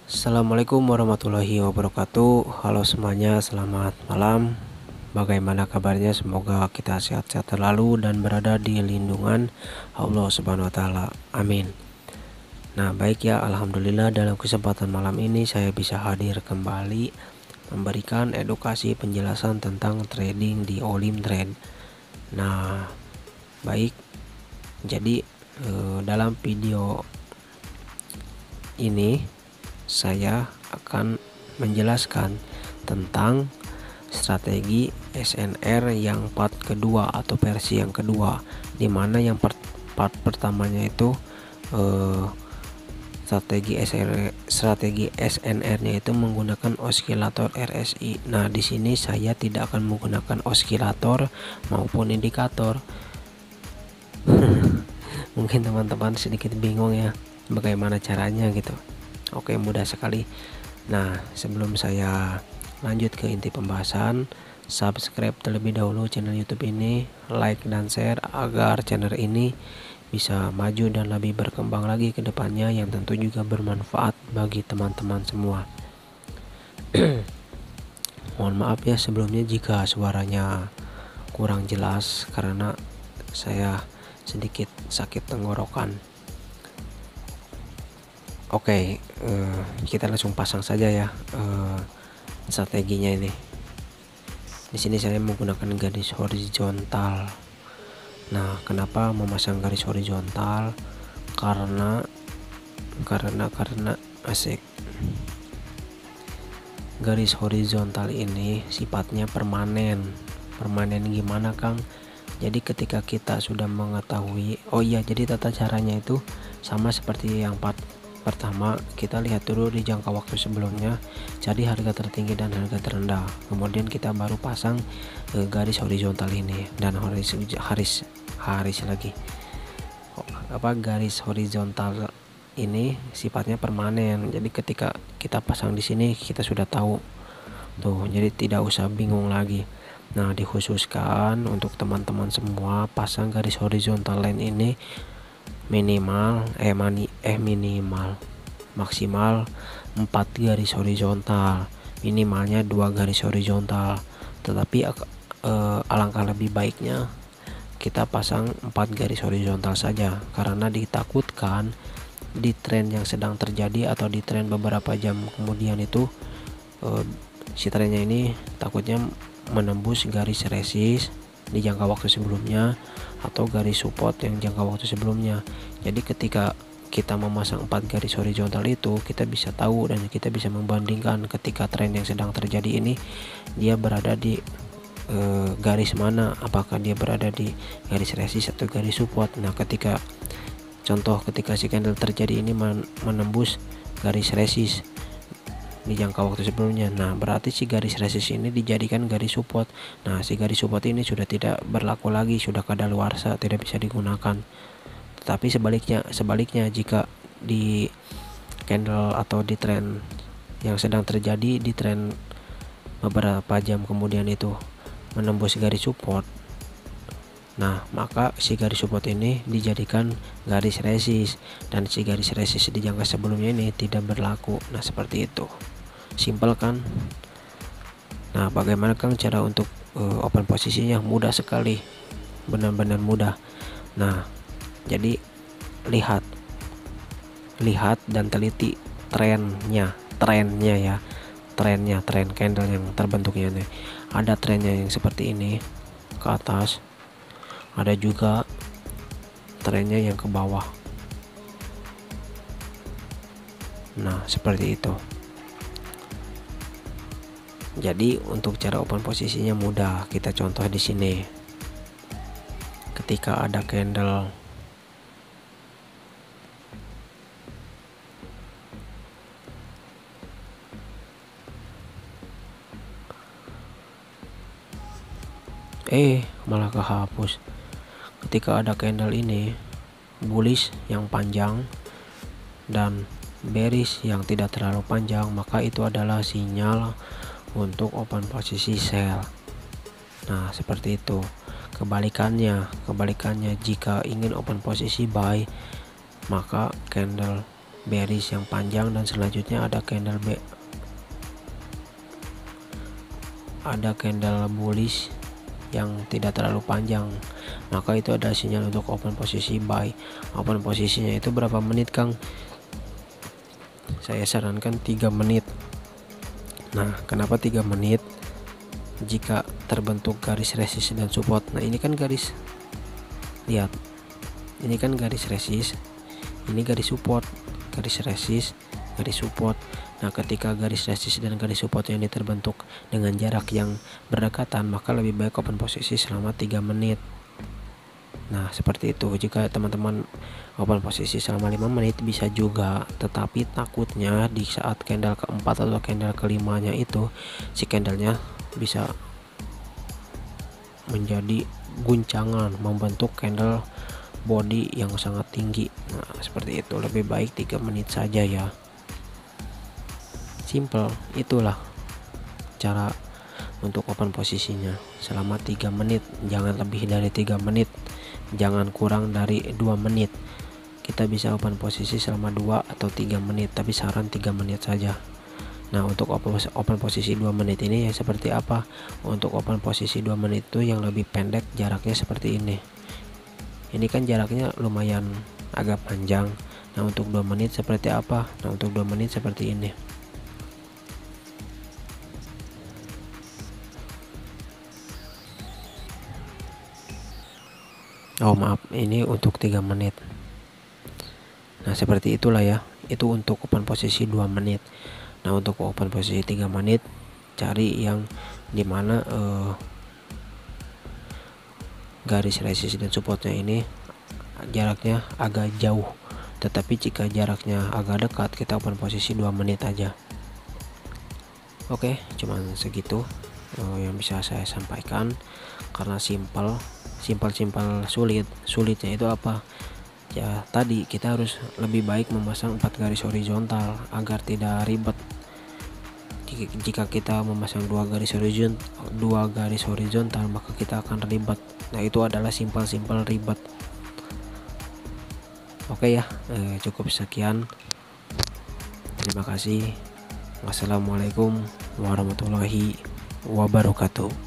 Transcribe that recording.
Assalamualaikum warahmatullahi wabarakatuh. Halo semuanya, selamat malam. Bagaimana kabarnya? Semoga kita sehat-sehat selalu dan berada di lindungan Allah Subhanahu wa taala. Amin. Nah, baik ya, alhamdulillah dalam kesempatan malam ini saya bisa hadir kembali memberikan edukasi penjelasan tentang trading di Olim Trade. Nah, baik. Jadi dalam video ini saya akan menjelaskan tentang strategi SNR yang part kedua atau versi yang kedua, dimana yang part pertamanya itu strategi SNR-nya itu menggunakan osilator RSI. Nah, di sini saya tidak akan menggunakan osilator maupun indikator. Mungkin teman-teman sedikit bingung ya bagaimana caranya gitu. Oke, mudah sekali. Nah, sebelum saya lanjut ke inti pembahasan, subscribe terlebih dahulu channel YouTube ini, like dan share agar channel ini bisa maju dan lebih berkembang lagi ke depannya, yang tentu juga bermanfaat bagi teman-teman semua. Mohon maaf ya sebelumnya jika suaranya kurang jelas karena saya sedikit sakit tenggorokan. Oke, kita langsung pasang saja ya strateginya ini. Di sini saya menggunakan garis horizontal. Nah, kenapa memasang garis horizontal? Karena asik. Garis horizontal ini sifatnya permanen. Permanen gimana, Kang? Jadi ketika kita sudah mengetahui, jadi tata caranya itu sama seperti yang part pertama. Kita lihat dulu di jangka waktu sebelumnya, cari harga tertinggi dan harga terendah, kemudian kita baru pasang garis horizontal ini dan garis horizontal ini sifatnya permanen. Jadi ketika kita pasang di sini kita sudah tahu tuh, jadi tidak usah bingung lagi. Nah, dikhususkan untuk teman-teman semua, pasang garis horizontal line ini maksimal 4 garis horizontal, minimalnya 2 garis horizontal. Tetapi alangkah lebih baiknya kita pasang 4 garis horizontal saja, karena ditakutkan di tren yang sedang terjadi atau di tren beberapa jam kemudian itu si trennya ini takutnya menembus garis resist di jangka waktu sebelumnya atau garis support yang jangka waktu sebelumnya. Jadi ketika kita memasang 4 garis horizontal itu, kita bisa tahu dan kita bisa membandingkan ketika tren yang sedang terjadi ini dia berada di garis mana, apakah dia berada di garis resist atau garis support. Nah, ketika si candle terjadi ini menembus garis resist di jangka waktu sebelumnya, nah berarti si garis resist ini dijadikan garis support. Nah, si garis support ini sudah tidak berlaku lagi, sudah kadaluarsa, tidak bisa digunakan. Tetapi sebaliknya jika di candle atau di tren yang sedang terjadi, di tren beberapa jam kemudian itu menembus garis support, nah maka si garis support ini dijadikan garis resist dan si garis resist di jangka sebelumnya ini tidak berlaku. Nah, seperti itu. Simpel kan? Nah, bagaimana Kang cara untuk open posisinya? Mudah sekali, benar-benar mudah. Nah, jadi lihat dan teliti trennya ya, tren candle yang terbentuknya nih. Ada trennya yang seperti ini ke atas, ada juga trennya yang ke bawah. Nah, seperti itu. Jadi untuk cara open posisinya mudah. Kita contoh di sini. Ketika ada candle malah kehapus. Ketika ada candle ini bullish yang panjang dan bearish yang tidak terlalu panjang, maka itu adalah sinyal untuk open posisi sell. Nah, seperti itu. Kebalikannya jika ingin open posisi buy, maka candle bearish yang panjang, dan selanjutnya ada candle bullish yang tidak terlalu panjang, maka itu adalah sinyal untuk open posisi buy. Open posisinya itu berapa menit, Kang? Saya sarankan 3 menit. Nah, kenapa 3 menit? Jika terbentuk garis resist dan support. Nah, ini kan garis, lihat, ini kan garis resist, ini garis support, garis resist, garis support. Nah, ketika garis resist dan garis support ini terbentuk dengan jarak yang berdekatan, maka lebih baik open posisi selama 3 menit. Nah, seperti itu. Jika teman-teman open posisi selama 5 menit bisa juga, tetapi takutnya di saat candle keempat atau candle kelimanya itu si candlenya bisa menjadi guncangan, membentuk candle body yang sangat tinggi. Nah, seperti itu. Lebih baik 3 menit saja ya. Simple, itulah cara untuk open posisinya selama 3 menit. Jangan lebih dari 3 menit, jangan kurang dari 2 menit. Kita bisa open posisi selama 2 atau 3 menit, tapi saran 3 menit saja. Nah, untuk open posisi 2 menit ini ya seperti apa? Untuk open posisi 2 menit itu yang lebih pendek jaraknya seperti ini. Ini kan jaraknya lumayan agak panjang. Nah, untuk 2 menit seperti apa? Nah, untuk 2 menit seperti ini. Oh maaf, ini untuk 3 menit. Nah, seperti itulah ya. Itu untuk open posisi 2 menit. Nah, untuk open posisi 3 menit cari yang dimana garis resist dan supportnya ini jaraknya agak jauh. Tetapi jika jaraknya agak dekat, kita open posisi 2 menit aja. Oke, cuman segitu yang bisa saya sampaikan, karena simpel. Sulitnya itu apa ya? Tadi kita harus lebih baik memasang 4 garis horizontal agar tidak ribet. Jika kita memasang 2 garis horizontal, maka kita akan ribet. Nah, itu adalah simpel ribet. Oke ya, cukup sekian. Terima kasih. Wassalamualaikum warahmatullahi wabarakatuh.